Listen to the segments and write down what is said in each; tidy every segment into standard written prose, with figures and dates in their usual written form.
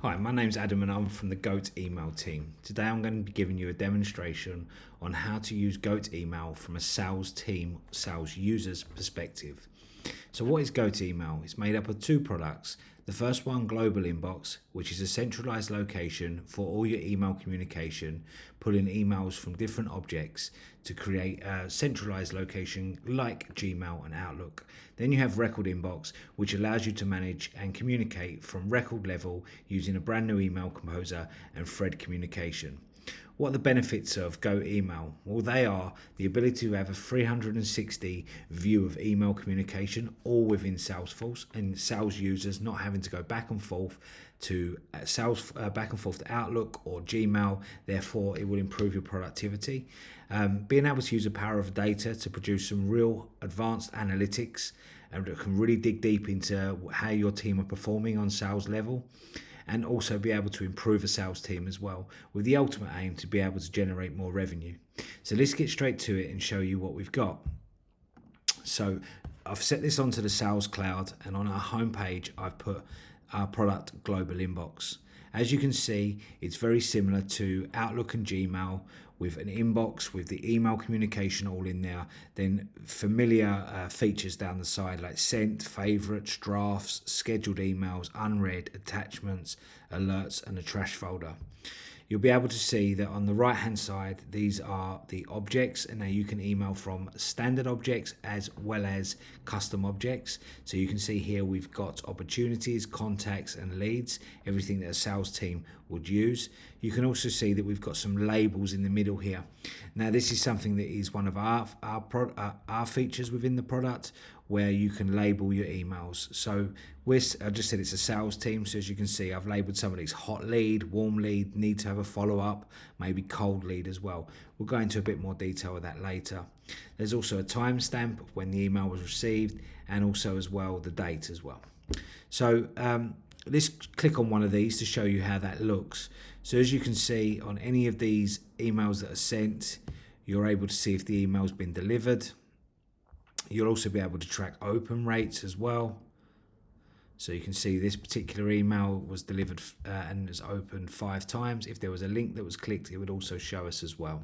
Hi, my name's Adam and I'm from the Goat email team. Today I'm going to be giving you a demonstration on how to use Goat email from a sales team, sales user's perspective. So what is Goat email? It's made up of two products. The first one, Global Inbox, which is a centralized location for all your email communication, pulling emails from different objects to create a centralized location like Gmail and Outlook. Then you have Record Inbox, which allows you to manage and communicate from record level using a brand new email composer and thread communication. What are the benefits of Go Email? Well, they are the ability to have a 360 view of email communication, all within Salesforce, and sales users not having to go back and forth to Outlook or Gmail. Therefore, it will improve your productivity. Being able to use the power of data to produce some real advanced analytics and that can really dig deep into how your team are performing on sales level, and also be able to improve a sales team as well, with the ultimate aim to be able to generate more revenue. So let's get straight to it and show you what we've got. So I've set this onto the Sales Cloud, and on our homepage I've put our product Global Inbox. As you can see, it's very similar to Outlook and Gmail, with an inbox with the email communication all in there, then familiar features down the side like sent, favorites, drafts, scheduled emails, unread, attachments, alerts, and a trash folder. You'll be able to see that on the right hand side, these are the objects, and now you can email from standard objects as well as custom objects. So you can see here we've got opportunities, contacts, and leads, everything that a sales team would use. You can also see that we've got some labels in the middle here. Now this is something that is one of our features within the product, where you can label your emails. So I just said it's a sales team, so as you can see, I've labeled some of these hot lead, warm lead, need to have a follow-up, maybe cold lead as well. We'll go into a bit more detail of that later. There's also a timestamp of when the email was received, and also as well the date as well. So let's click on one of these to show you how that looks. So as you can see, on any of these emails that are sent, you're able to see if the email's been delivered. You'll also be able to track open rates as well. So you can see this particular email was delivered and was opened 5 times. If there was a link that was clicked, it would also show us as well.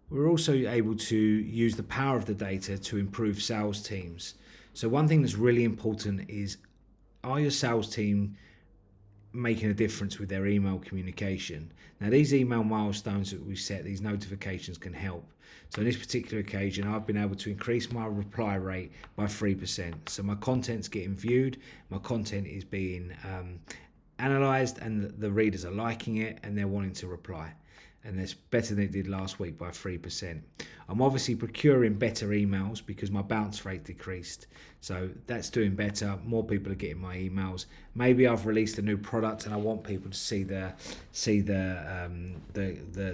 We're also able to use the power of the data to improve sales teams. So one thing that's really important is, are your sales team making a difference with their email communication? Now these email milestones that we set, these notifications can help. So in this particular occasion, I've been able to increase my reply rate by 3%. So my content's getting viewed, my content is being analysed, and the readers are liking it and they're wanting to reply. And that's better than it did last week by 3%. I'm obviously procuring better emails because my bounce rate decreased. So that's doing better. More people are getting my emails. Maybe I've released a new product and I want people to see the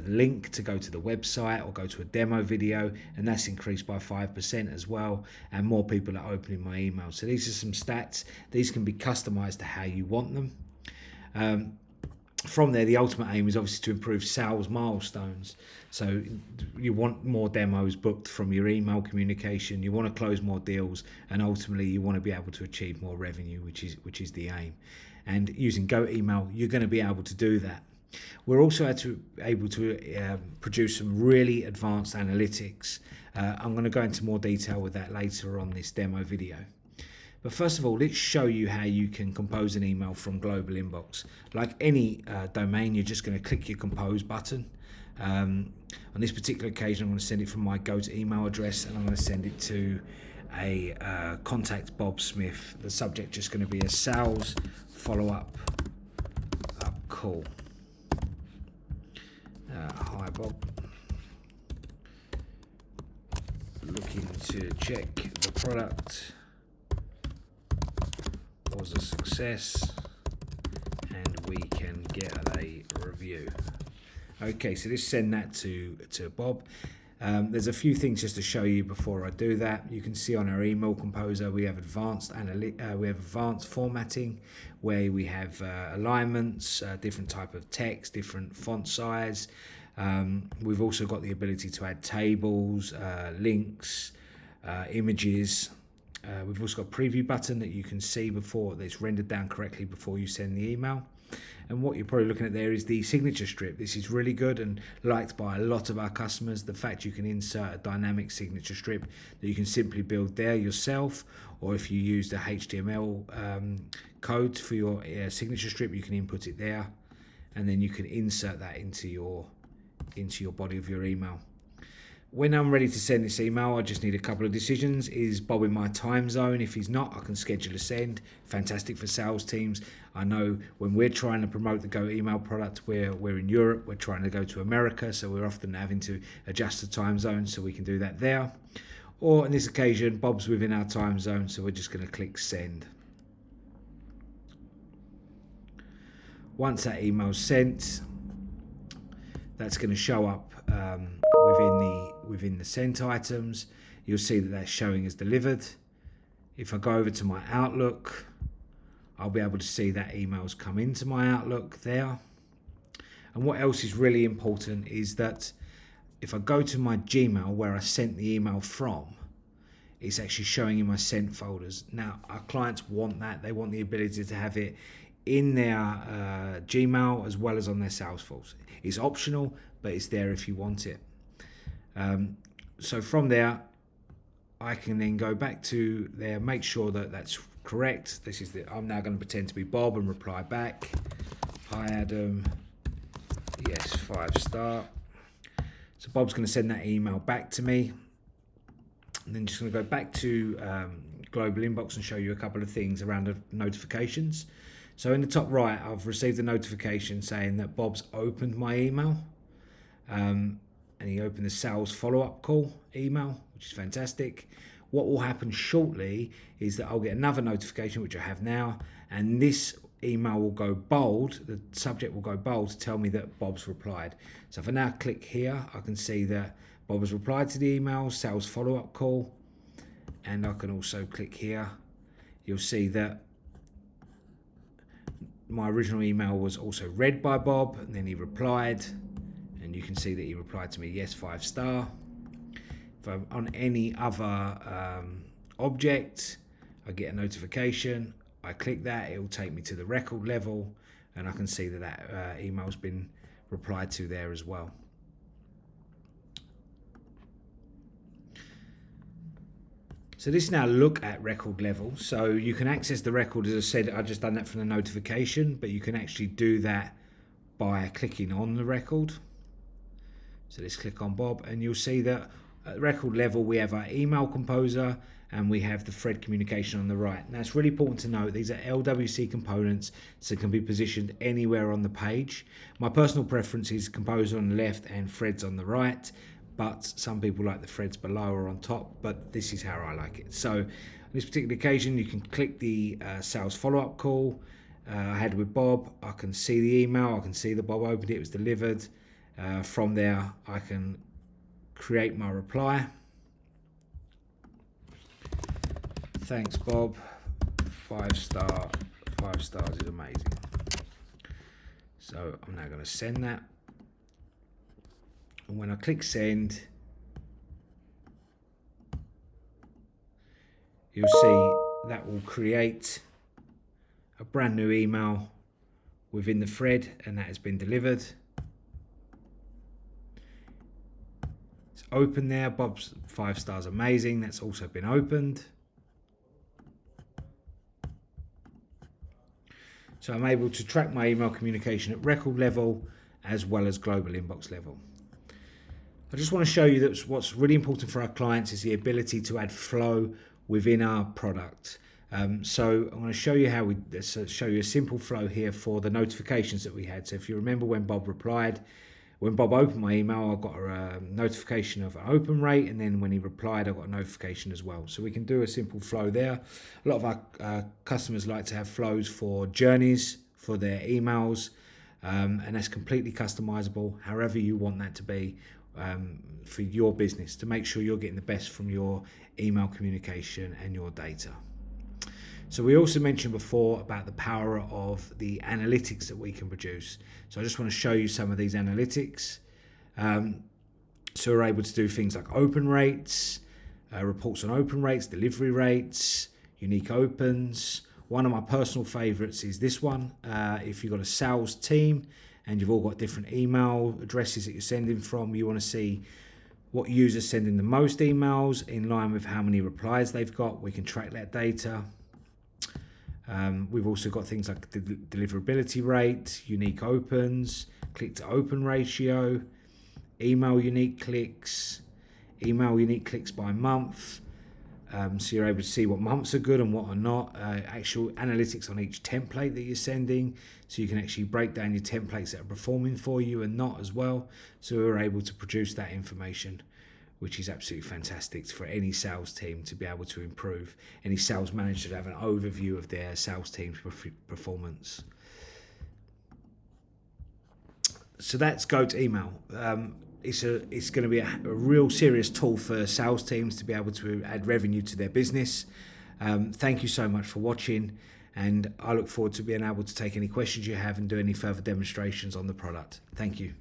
link to go to the website or go to a demo video, and that's increased by 5% as well. And more people are opening my emails. So these are some stats. These can be customized to how you want them. From there, the ultimate aim is obviously to improve sales milestones. So you want more demos booked from your email communication, you want to close more deals, and ultimately you want to be able to achieve more revenue, which is the aim. And using Go Email, you're going to be able to do that. We're also able to produce some really advanced analytics. I'm going to go into more detail with that later on this demo video. But first of all, let's show you how you can compose an email from Global Inbox. Like any domain, you're just going to click your compose button. On this particular occasion, I'm going to send it from my go-to-email address, and I'm going to send it to a contact Bob Smith. The subject just going to be a sales follow-up call. Hi Bob, looking to check the product was a success and we can get a review. Okay, so let's send that to Bob. There's a few things just to show you before I do that. You can see on our email composer we have advanced formatting, where we have alignments, different type of text, different font size. We've also got the ability to add tables, links, images, We've also got a preview button that you can see before it's rendered down correctly before you send the email. And what you're probably looking at there is the signature strip. This is really good and liked by a lot of our customers. The fact you can insert a dynamic signature strip that you can simply build there yourself, or if you use the HTML code for your signature strip, you can input it there, and then you can insert that into your body of your email. When I'm ready to send this email, I just need a couple of decisions. Is Bob in my time zone? If he's not, I can schedule a send. Fantastic for sales teams. I know when we're trying to promote the Go Email product, we're in Europe, we're trying to go to America, so we're often having to adjust the time zone, so we can do that there. Or on this occasion, Bob's within our time zone, so we're just going to click send. Once that email's sent, that's going to show up within the sent items. You'll see that that's showing as delivered. If I go over to my Outlook, I'll be able to see that email's come into my Outlook there. And what else is really important is that if I go to my Gmail where I sent the email from, it's actually showing in my sent folders. Now, our clients want that. They want the ability to have it in their Gmail as well as on their Salesforce. It's optional, but it's there if you want it. So from there, I can then go back to there, make sure that that's correct. I'm now going to pretend to be Bob and reply back. Hi Adam, yes, 5-star. So Bob's going to send that email back to me. And then just going to go back to Global Inbox and show you a couple of things around the notifications. So in the top right, I've received a notification saying that Bob's opened my email. And he opened the sales follow-up call email, which is fantastic. What will happen shortly is that I'll get another notification, which I have now, and this email will go bold, the subject will go bold to tell me that Bob's replied. So if I now click here, I can see that Bob has replied to the email, sales follow-up call, and I can also click here. You'll see that my original email was also read by Bob, and then he replied. And you can see that he replied to me, yes, 5-star. If I'm on any other object, I get a notification. I click that, it will take me to the record level, and I can see that that email's been replied to there as well. So this now look at record level. So you can access the record, as I said, I've just done that from the notification, but you can actually do that by clicking on the record. So let's click on Bob, and you'll see that at record level we have our email composer and we have the thread communication on the right. Now it's really important to note these are LWC components, so can be positioned anywhere on the page. My personal preference is composer on the left and threads on the right, but some people like the threads below or on top, but this is how I like it. So on this particular occasion, you can click the sales follow-up call I had with Bob. I can see the email, I can see that Bob opened it, it was delivered. From there, I can create my reply. Thanks, Bob. 5-star. 5 stars is amazing. So I'm now going to send that. And when I click send, you'll see that will create a brand new email within the thread, and that has been delivered. Open there, Bob's 5 stars amazing, that's also been opened. So I'm able to track my email communication at record level as well as global inbox level. I just want to show you that what's really important for our clients is the ability to add flow within our product. So I'm going to show you show you a simple flow here for the notifications that we had. So if you remember when Bob replied, when Bob opened my email, I got a notification of an open rate, and then when he replied, I got a notification as well. So we can do a simple flow there. A lot of our customers like to have flows for journeys for their emails, and that's completely customizable, however you want that to be for your business, to make sure you're getting the best from your email communication and your data. So we also mentioned before about the power of the analytics that we can produce. So I just want to show you some of these analytics. So we're able to do things like open rates, reports on open rates, delivery rates, unique opens. One of my personal favorites is this one. If you've got a sales team and you've all got different email addresses that you're sending from, you want to see what users sending the most emails in line with how many replies they've got. We can track that data. We've also got things like the deliverability rate, unique opens, click to open ratio, email unique clicks by month. So you're able to see what months are good and what are not. Actual analytics on each template that you're sending, so you can actually break down your templates that are performing for you and not as well. So we're able to produce that information, which is absolutely fantastic for any sales team to be able to improve. Any sales manager to have an overview of their sales team's performance. So that's GoToEmail. It's going to be a real serious tool for sales teams to be able to add revenue to their business. Thank you so much for watching, and I look forward to being able to take any questions you have and do any further demonstrations on the product. Thank you.